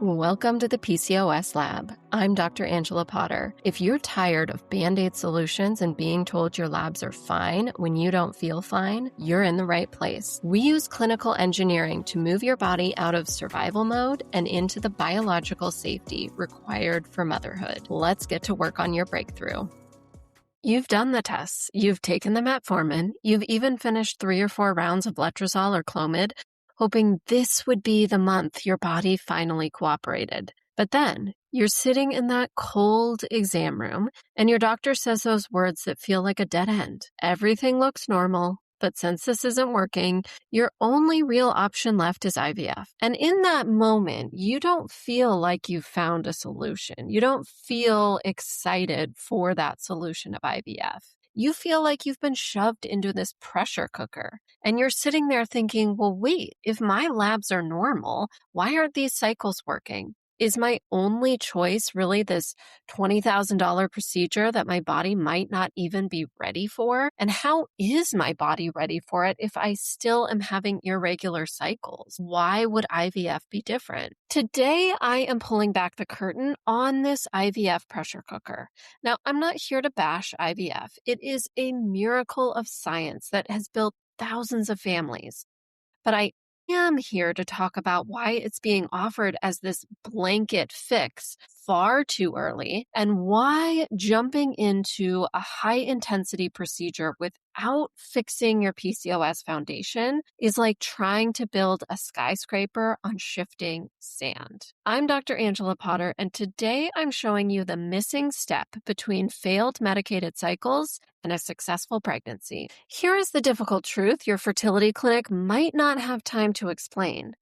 Welcome to the PCOS Lab. I'm Dr. Angela Potter. If you're tired of Band-Aid solutions and being told your labs are fine when you don't feel fine, you're in the right place. We use clinical engineering to move your body out of survival mode and into the biological safety required for motherhood. Let's get to work on your breakthrough. You've done the tests. You've taken the metformin. You've even finished 3 or 4 rounds of letrozole or Clomid, hoping this would be the month your body finally cooperated. But then you're sitting in that cold exam room and your doctor says those words that feel like a dead end. Everything looks normal, but since this isn't working, your only real option left is IVF. And in that moment, you don't feel like you've found a solution. You don't feel excited for that solution of IVF. You feel like you've been shoved into this pressure cooker. And you're sitting there thinking, well, wait, if my labs are normal, why aren't these cycles working? Is my only choice really this $20,000 procedure that my body might not even be ready for? And how is my body ready for it if I still am having irregular cycles? Why would IVF be different? Today, I am pulling back the curtain on this IVF pressure cooker. Now, I'm not here to bash IVF. It is a miracle of science that has built thousands of families. But I am here to talk about why it's being offered as this blanket fix far too early and why jumping into a high-intensity procedure without fixing your PCOS foundation is like trying to build a skyscraper on shifting sand. I'm Dr. Angela Potter, and today I'm showing you the missing step between failed medicated cycles and a successful pregnancy. Here is the difficult truth your fertility clinic might not have time to explain.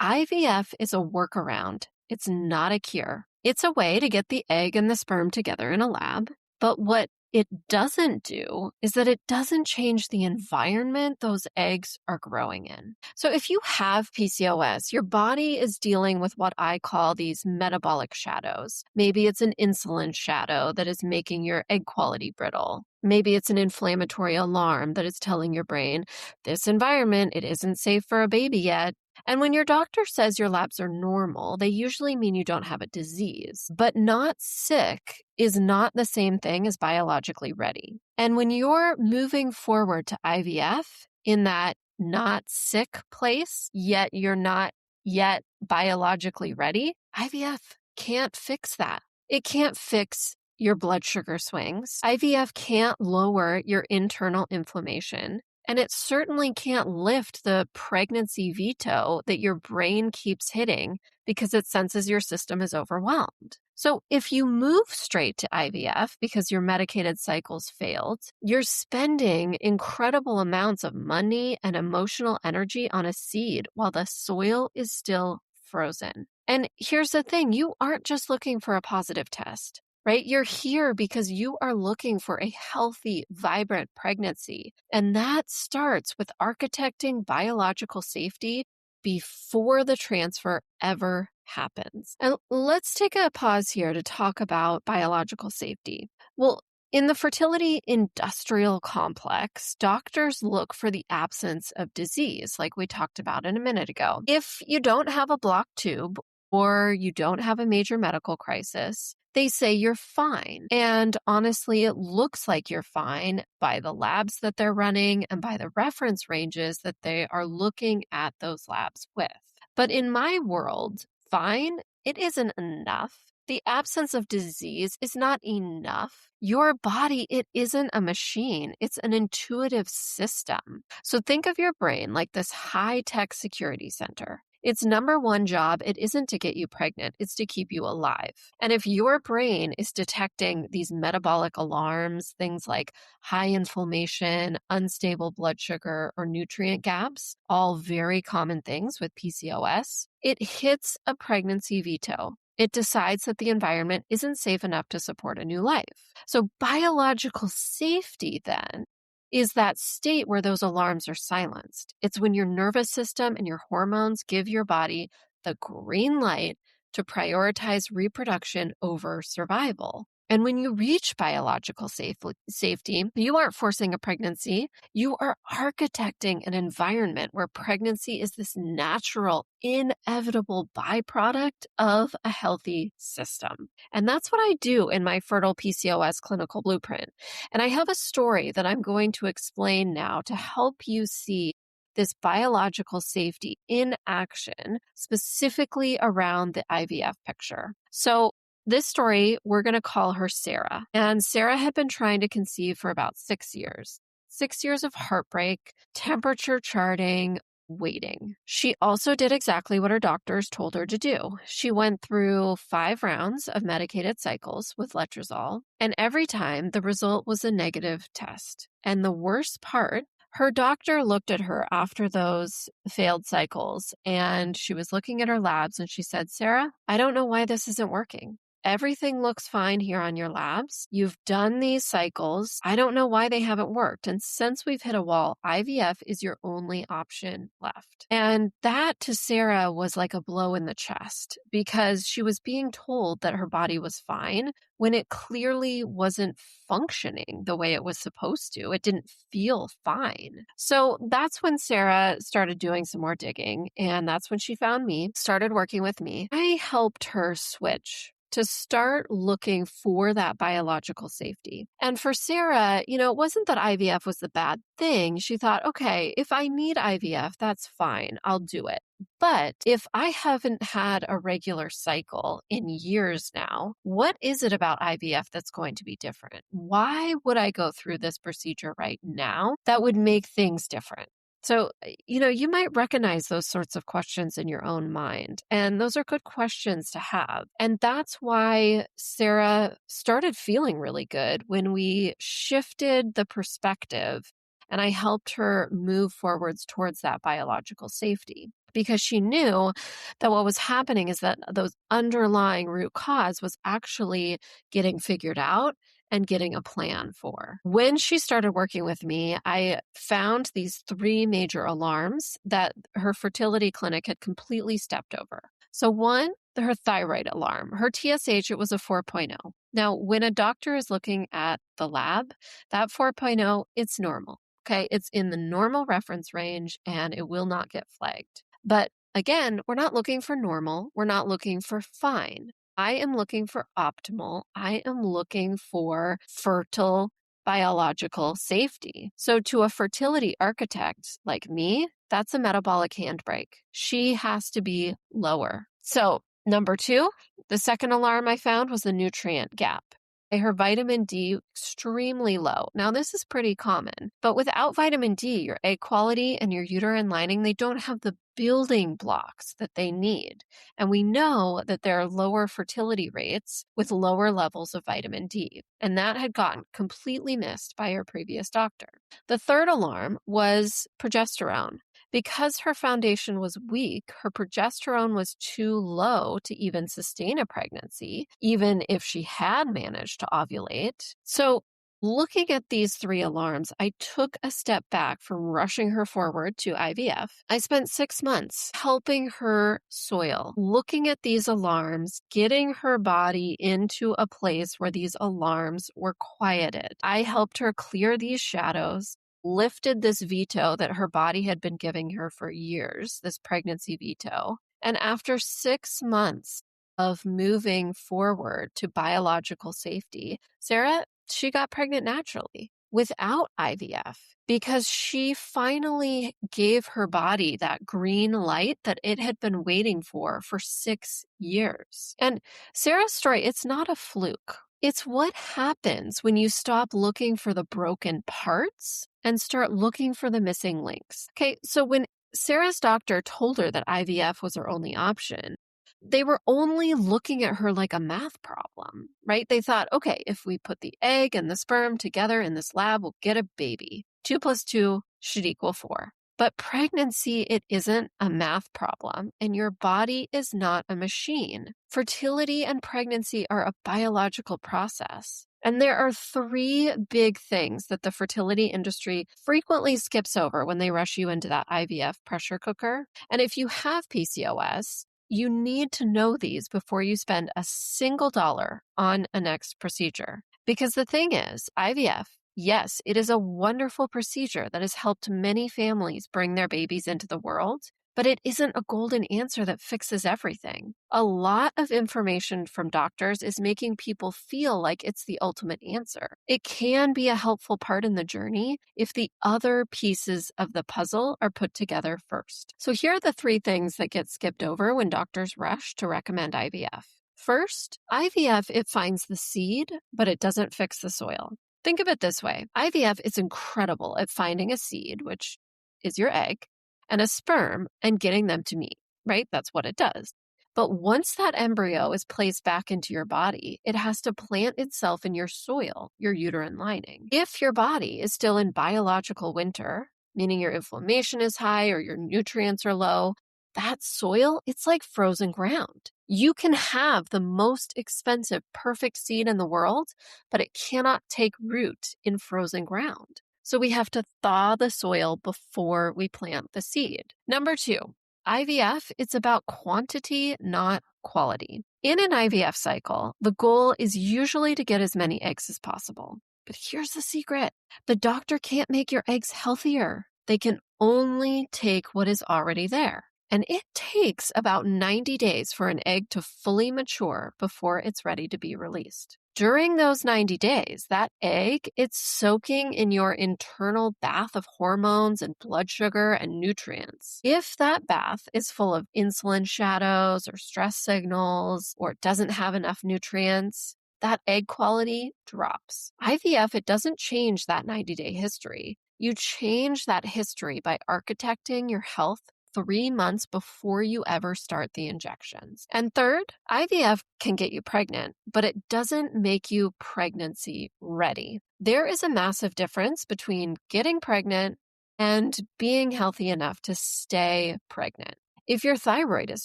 IVF is a workaround. It's not a cure. It's a way to get the egg and the sperm together in a lab. But what it doesn't do is that it doesn't change the environment those eggs are growing in. So if you have PCOS, your body is dealing with what I call these metabolic shadows. Maybe it's an insulin shadow that is making your egg quality brittle. Maybe it's an inflammatory alarm that is telling your brain, this environment, it isn't safe for a baby yet. And when your doctor says your labs are normal, they usually mean you don't have a disease. But not sick is not the same thing as biologically ready. And when you're moving forward to IVF in that not sick place, yet you're not yet biologically ready, IVF can't fix that. It can't fix your blood sugar swings. IVF can't lower your internal inflammation. And it certainly can't lift the pregnancy veto that your brain keeps hitting because it senses your system is overwhelmed. So if you move straight to IVF because your medicated cycles failed, you're spending incredible amounts of money and emotional energy on a seed while the soil is still frozen. And here's the thing, you aren't just looking for a positive test. Right? You're here because you are looking for a healthy, vibrant pregnancy. And that starts with architecting biological safety before the transfer ever happens. And let's take a pause here to talk about biological safety. Well, in the fertility industrial complex, doctors look for the absence of disease, like we talked about a minute ago. If you don't have a blocked tube or you don't have a major medical crisis, they say you're fine. And honestly, it looks like you're fine by the labs that they're running and by the reference ranges that they are looking at those labs with. But in my world, fine, it isn't enough. The absence of disease is not enough. Your body, it isn't a machine. It's an intuitive system. So think of your brain like this high-tech security center. Its number one job, it isn't to get you pregnant, it's to keep you alive. And if your brain is detecting these metabolic alarms, things like high inflammation, unstable blood sugar, or nutrient gaps, all very common things with PCOS, it hits a pregnancy veto. It decides that the environment isn't safe enough to support a new life. So biological safety then is that state where those alarms are silenced. It's when your nervous system and your hormones give your body the green light to prioritize reproduction over survival. And when you reach biological safety, you aren't forcing a pregnancy. You are architecting an environment where pregnancy is this natural, inevitable byproduct of a healthy system. And that's what I do in my Fertile PCOS clinical blueprint. And I have a story that I'm going to explain now to help you see this biological safety in action, specifically around the IVF picture. So this story, we're going to call her Sarah. And Sarah had been trying to conceive for about 6 years. 6 years of heartbreak, temperature charting, waiting. She also did exactly what her doctors told her to do. She went through 5 rounds of medicated cycles with letrozole, and every time the result was a negative test. And the worst part, her doctor looked at her after those failed cycles, and she was looking at her labs, and she said, "Sarah, I don't know why this isn't working. Everything looks fine here on your labs. You've done these cycles. I don't know why they haven't worked. And since we've hit a wall, IVF is your only option left." And that to Sarah was like a blow in the chest because she was being told that her body was fine when it clearly wasn't functioning the way it was supposed to. It didn't feel fine. So that's when Sarah started doing some more digging. And that's when she found me, started working with me. I helped her switch to start looking for that biological safety. And for Sarah, it wasn't that IVF was the bad thing. She thought, okay, if I need IVF, that's fine. I'll do it. But if I haven't had a regular cycle in years now, what is it about IVF that's going to be different? Why would I go through this procedure right now that would make things different? So, you might recognize those sorts of questions in your own mind, and those are good questions to have. And that's why Sarah started feeling really good when we shifted the perspective and I helped her move forwards towards that biological safety. Because she knew that what was happening is that those underlying root cause was actually getting figured out and getting a plan for. When she started working with me, I found these 3 major alarms that her fertility clinic had completely stepped over. So one, her thyroid alarm. Her TSH, it was a 4.0. Now, when a doctor is looking at the lab, that 4.0, it's normal. Okay, it's in the normal reference range and it will not get flagged. But again, we're not looking for normal. We're not looking for fine. I am looking for optimal. I am looking for fertile biological safety. So to a fertility architect like me, that's a metabolic handbrake. She has to be lower. So number 2, the second alarm I found was the nutrient gap. Her vitamin D extremely low. Now, this is pretty common, but without vitamin D, your egg quality and your uterine lining, they don't have the building blocks that they need. And we know that there are lower fertility rates with lower levels of vitamin D. And that had gotten completely missed by her previous doctor. The third alarm was progesterone. Because her foundation was weak, her progesterone was too low to even sustain a pregnancy, even if she had managed to ovulate. So, looking at these 3 alarms, I took a step back from rushing her forward to IVF. I spent 6 months helping her soil, looking at these alarms, getting her body into a place where these alarms were quieted. I helped her clear these shadows, lifted this veto that her body had been giving her for years, this pregnancy veto. And after 6 months of moving forward to biological safety, Sarah, she got pregnant naturally without IVF because she finally gave her body that green light that it had been waiting for 6 years. And Sarah's story, it's not a fluke. It's what happens when you stop looking for the broken parts and start looking for the missing links. Okay, so when Sarah's doctor told her that IVF was her only option, they were only looking at her like a math problem, right? They thought, okay, if we put the egg and the sperm together in this lab, we'll get a baby. 2 plus 2 should equal 4. But pregnancy, it isn't a math problem, and your body is not a machine. Fertility and pregnancy are a biological process. And there are 3 big things that the fertility industry frequently skips over when they rush you into that IVF pressure cooker. And if you have PCOS, You need to know these before you spend a single dollar on a next procedure. Because the thing is, IVF, yes, it is a wonderful procedure that has helped many families bring their babies into the world, but it isn't a golden answer that fixes everything. A lot of information from doctors is making people feel like it's the ultimate answer. It can be a helpful part in the journey if the other pieces of the puzzle are put together first. So here are the 3 things that get skipped over when doctors rush to recommend IVF. First, IVF, it finds the seed, but it doesn't fix the soil. Think of it this way. IVF is incredible at finding a seed, which is your egg, and a sperm and getting them to meet, right? That's what it does. But once that embryo is placed back into your body, it has to plant itself in your soil, your uterine lining. If your body is still in biological winter, meaning your inflammation is high or your nutrients are low, that soil, it's like frozen ground. You can have the most expensive, perfect seed in the world, but it cannot take root in frozen ground. So we have to thaw the soil before we plant the seed. Number 2, IVF, it's about quantity, not quality. In an IVF cycle, the goal is usually to get as many eggs as possible. But here's the secret. The doctor can't make your eggs healthier. They can only take what is already there. And it takes about 90 days for an egg to fully mature before it's ready to be released. During those 90 days, that egg, it's soaking in your internal bath of hormones and blood sugar and nutrients. If that bath is full of insulin shadows or stress signals or doesn't have enough nutrients, that egg quality drops. IVF, it doesn't change that 90-day history. You change that history by architecting your health 3 months before you ever start the injections. And third, IVF can get you pregnant, but it doesn't make you pregnancy ready. There is a massive difference between getting pregnant and being healthy enough to stay pregnant. If your thyroid is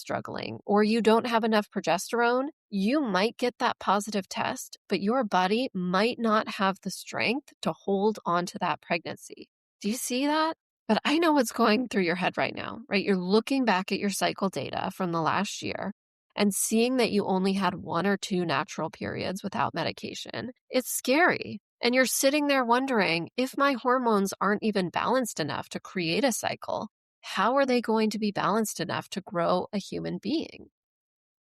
struggling or you don't have enough progesterone, you might get that positive test, but your body might not have the strength to hold on to that pregnancy. Do you see that? But I know what's going through your head right now, right? You're looking back at your cycle data from the last year and seeing that you only had 1 or 2 natural periods without medication. It's scary. And you're sitting there wondering, if my hormones aren't even balanced enough to create a cycle, how are they going to be balanced enough to grow a human being?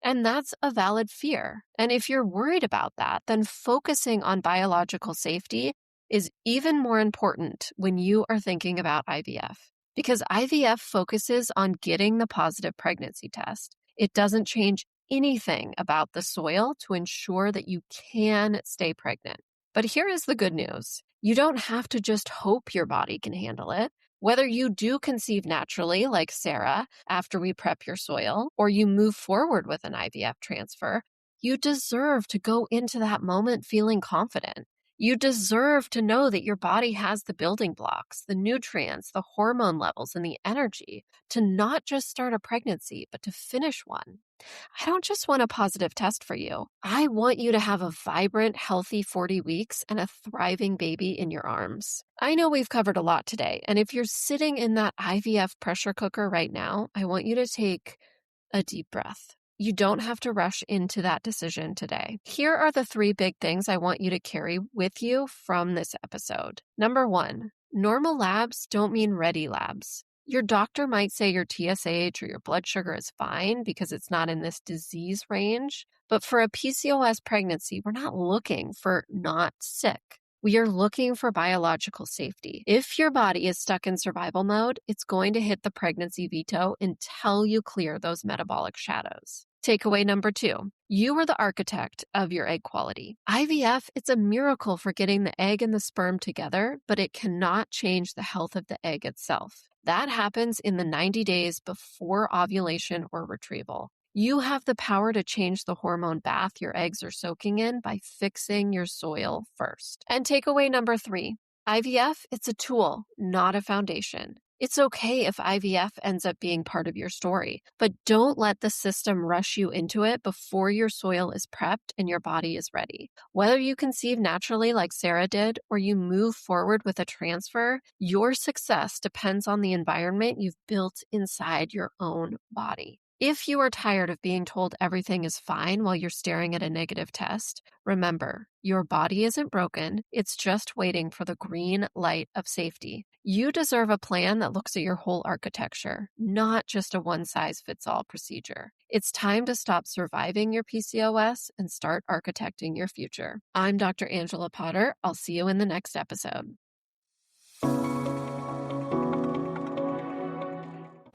And that's a valid fear. And if you're worried about that, then focusing on biological safety is even more important when you are thinking about IVF, because IVF focuses on getting the positive pregnancy test. It doesn't change anything about the soil to ensure that you can stay pregnant. But here is the good news. You don't have to just hope your body can handle it. Whether you do conceive naturally, like Sarah, after we prep your soil, or you move forward with an IVF transfer, you deserve to go into that moment feeling confident. You deserve to know that your body has the building blocks, the nutrients, the hormone levels, and the energy to not just start a pregnancy, but to finish one. I don't just want a positive test for you. I want you to have a vibrant, healthy 40 weeks and a thriving baby in your arms. I know we've covered a lot today, and if you're sitting in that IVF pressure cooker right now, I want you to take a deep breath. You don't have to rush into that decision today. Here are the 3 big things I want you to carry with you from this episode. Number 1, normal labs don't mean ready labs. Your doctor might say your TSH or your blood sugar is fine because it's not in this disease range. But for a PCOS pregnancy, we're not looking for not sick. We are looking for biological safety. If your body is stuck in survival mode, it's going to hit the pregnancy veto until you clear those metabolic shadows. Takeaway number 2, you are the architect of your egg quality. IVF, it's a miracle for getting the egg and the sperm together, but it cannot change the health of the egg itself. That happens in the 90 days before ovulation or retrieval. You have the power to change the hormone bath your eggs are soaking in by fixing your soil first. And takeaway number 3, IVF, it's a tool, not a foundation. It's okay if IVF ends up being part of your story, but don't let the system rush you into it before your soil is prepped and your body is ready. Whether you conceive naturally like Sarah did, or you move forward with a transfer, your success depends on the environment you've built inside your own body. If you are tired of being told everything is fine while you're staring at a negative test, remember, your body isn't broken. It's just waiting for the green light of safety. You deserve a plan that looks at your whole architecture, not just a one-size-fits-all procedure. It's time to stop surviving your PCOS and start architecting your future. I'm Dr. Angela Potter. I'll see you in the next episode.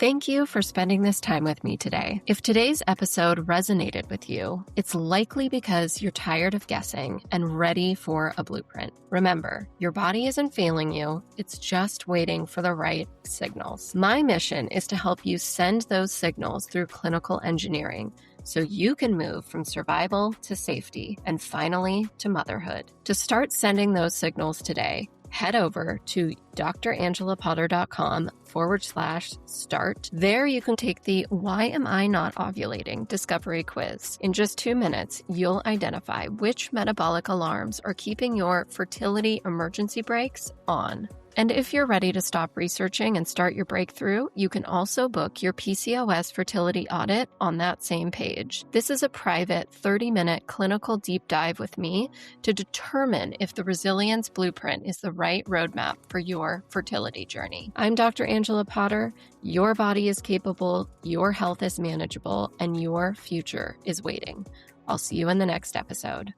Thank you for spending this time with me today. If today's episode resonated with you, it's likely because you're tired of guessing and ready for a blueprint. Remember, your body isn't failing you. It's just waiting for the right signals. My mission is to help you send those signals through clinical engineering so you can move from survival to safety and finally to motherhood. To start sending those signals today, head over to drangelapotter.com/start. There you can take the Why Am I Not Ovulating discovery quiz. In just 2 minutes, you'll identify which metabolic alarms are keeping your fertility emergency brakes on. And if you're ready to stop researching and start your breakthrough, you can also book your PCOS fertility audit on that same page. This is a private 30-minute clinical deep dive with me to determine if the Resilience Blueprint is the right roadmap for your fertility journey. I'm Dr. Angela Potter. Your body is capable, your health is manageable, and your future is waiting. I'll see you in the next episode.